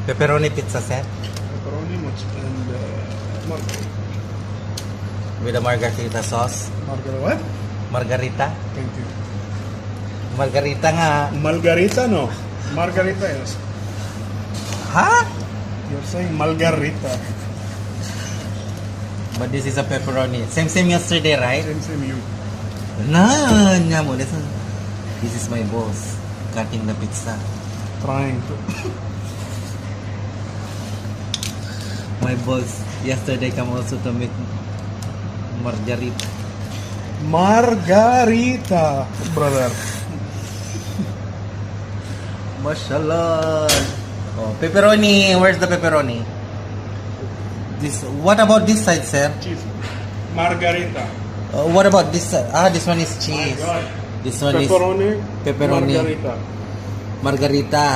Pepperoni pizza set Pepperoni and margarita. with a margarita sauce. Margarita what? Margarita? Thank you. Margarita nga. Margarita no. Margarita yes. Ha? You're saying margarita. But this is a pepperoni. Same yesterday, right? Same you. Nah, nya mo. This is my boss cutting the pizza. Trying to. My boss yesterday come also to make margarita. Margarita, brother. Mashallah. Oh, pepperoni. Where's the pepperoni? This. What about this side, sir? Cheese. Margarita. What about this side? Ah, this one is cheese. My God. This one Pepperoni. is pepperoni. Margarita. Margarita.